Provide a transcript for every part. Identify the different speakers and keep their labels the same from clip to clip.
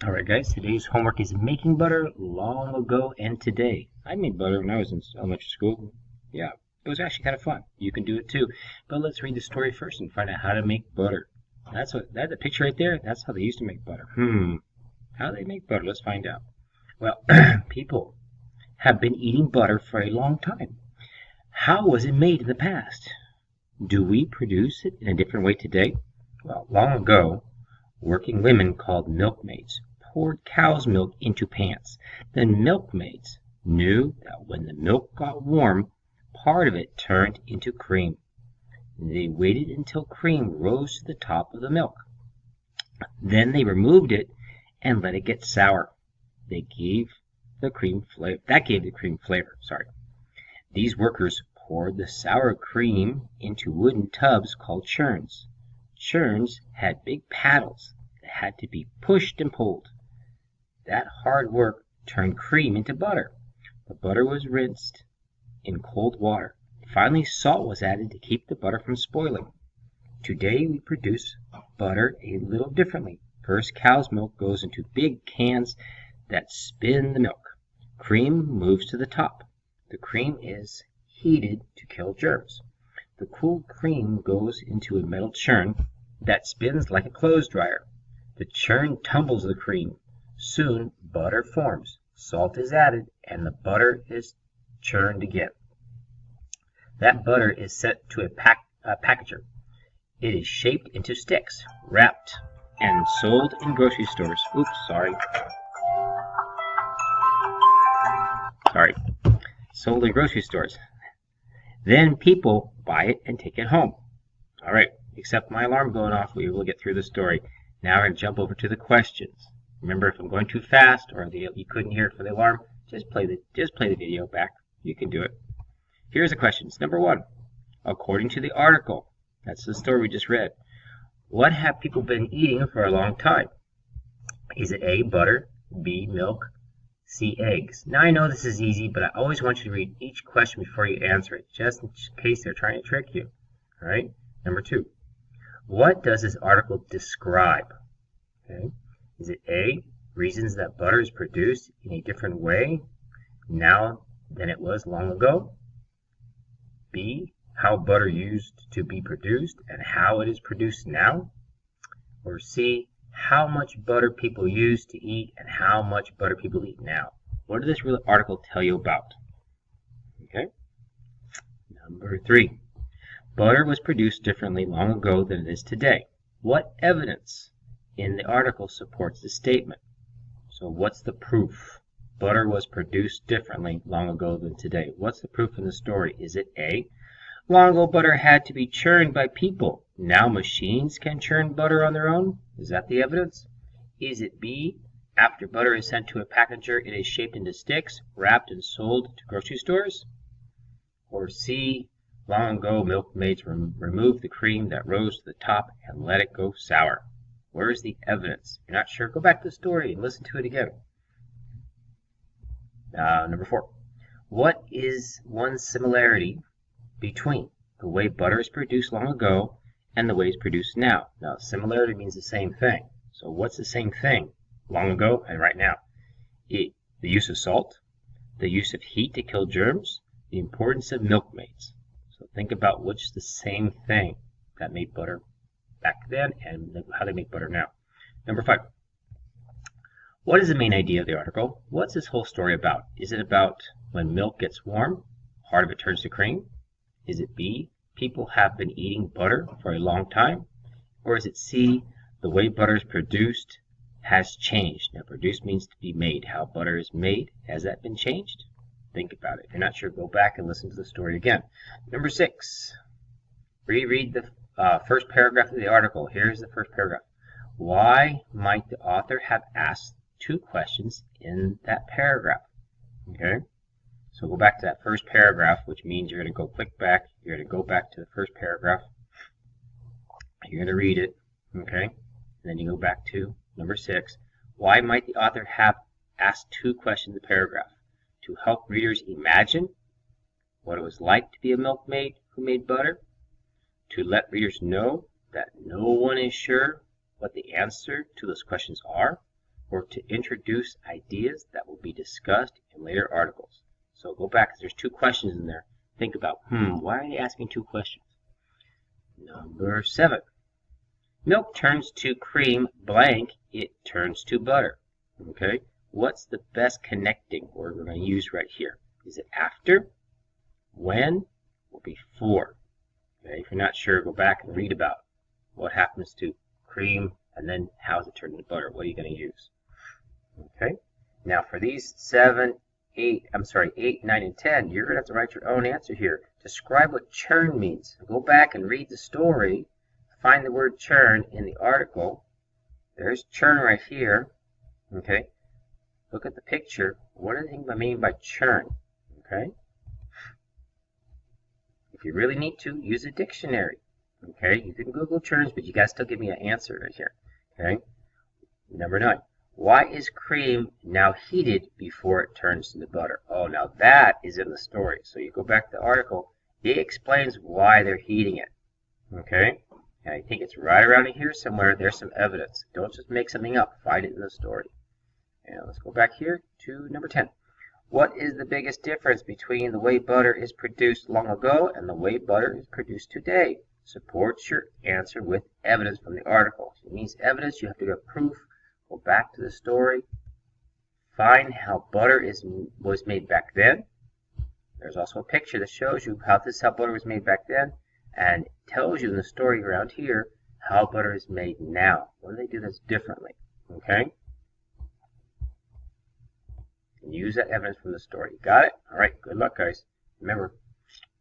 Speaker 1: Alright guys, today's homework is making butter long ago and today. I made butter when I was in elementary school. Yeah, it was actually kind of fun. You can do it too. But let's read the story first and find out how to make butter. That's a picture right there. That's how they used to make butter. How do they make butter? Let's find out. Well, people have been eating butter for a long time. How was it made in the past? Do we produce it in a different way today? Well, long ago, working women called milkmaids poured cow's milk into pans. Then milkmaids knew that when the milk got warm, part of it turned into cream. They waited until cream rose to the top of the milk. Then they removed it and let it get sour. They gave the cream flavor. That gave the cream flavor. Sorry. These workers poured the sour cream into wooden tubs called churns. Churns had big paddles that had to be pushed and pulled. That hard work turned cream into butter. The butter was rinsed in cold water. Finally, salt was added to keep the butter from spoiling. Today, we produce butter a little differently. First, cow's milk goes into big cans that spin the milk. Cream moves to the top. The cream is heated to kill germs. The cooled cream goes into a metal churn that spins like a clothes dryer. The churn tumbles the cream. Soon butter forms. Salt is added and the butter is churned again. That butter is sent to a packager. It is shaped into sticks, wrapped, and sold in grocery stores. Oops, sorry. Sold in grocery stores. Then people buy it and take it home. All right, except my alarm going off, we will get through the story. Now we're going to jump over to the questions. Remember, if I'm going too fast or you couldn't hear it for the alarm, just play the video back. You can do it. Here's the questions. Number 1. According to the article, that's the story we just read, what have people been eating for a long time? Is it A, butter, B, milk, C, eggs? Now I know this is easy, but I always want you to read each question before you answer it, just in case they're trying to trick you. All right? Number 2. What does this article describe? Okay. Is it A, reasons that butter is produced in a different way now than it was long ago? B, how butter used to be produced and how it is produced now? Or C, how much butter people used to eat and how much butter people eat now? What does this article tell you about? Okay. Number 3. Butter was produced differently long ago than it is today. What evidence in the article supports this statement? So what's the proof? Butter was produced differently long ago than today. What's the proof in the story? Is it A, long ago butter had to be churned by people. Now machines can churn butter on their own? Is that the evidence? Is it B, after butter is sent to a packager, it is shaped into sticks, wrapped and sold to grocery stores? Or C, long ago milkmaids removed the cream that rose to the top and let it go sour? Where is the evidence? If you're not sure, go back to the story and listen to it again. Number 4. What is one similarity between the way butter is produced long ago and the way it's produced now? Now, similarity means the same thing. So what's the same thing long ago and right now? The use of salt, the use of heat to kill germs, the importance of milkmaids. So think about which is the same thing that made butter back then and how they make butter now. Number 5. What is the main idea of the article? What's this whole story about? Is it about when milk gets warm, part of it turns to cream? Is it B, people have been eating butter for a long time? Or is it C, the way butter is produced has changed? Now, produced means to be made. How butter is made, has that been changed? Think about it. If you're not sure, go back and listen to the story again. Number 6. Reread the first paragraph of the article. Here's the first paragraph. Why might the author have asked 2 questions in that paragraph? Okay, so go back to that first paragraph, which means you're going to go click back. You're going to go back to the first paragraph. You're going to read it. Okay, and then you go back to number 6. Why might the author have asked 2 questions in the paragraph? To help readers imagine what it was like to be a milkmaid who made butter? To let readers know that no one is sure what the answer to those questions are? or to introduce ideas that will be discussed in later articles. So go back, because there's two questions in there. Think about, why are they asking two questions? Number 7. Milk turns to cream blank, it turns to butter. Okay, what's the best connecting word we're going to use right here? Is it after, when, or before? Okay, if you're not sure, go back and read about what happens to cream and then how is it turned into butter. What are you going to use? Okay, now for these 8, 9, and 10, you're going to have to write your own answer here. Describe what churn means. Go back and read the story. Find the word churn in the article. There's churn right here. Okay, look at the picture. What do they mean by churn? Okay, if you really need to, use a dictionary. Okay, you can Google churns, but you guys still give me an answer right here. Okay, number 9. Why is cream now heated before it turns into butter? Oh, now that is in the story. So you go back to the article. It explains why they're heating it. Okay, and I think it's right around here somewhere. There's some evidence. Don't just make something up. Find it in the story. And let's go back here to number 10. What is the biggest difference between the way butter is produced long ago and the way butter is produced today? Support your answer with evidence from the article. If it means evidence, you have to get proof. Go back to the story. Find how butter was made back then. There's also a picture that shows you how butter was made back then, and tells you in the story around here how butter is made now. What do they do that's differently? Okay? And use that evidence from the story. Got it? All right. Good luck, guys. Remember,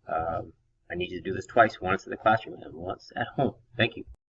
Speaker 1: I need you to do this twice. Once in the classroom and once at home. Thank you.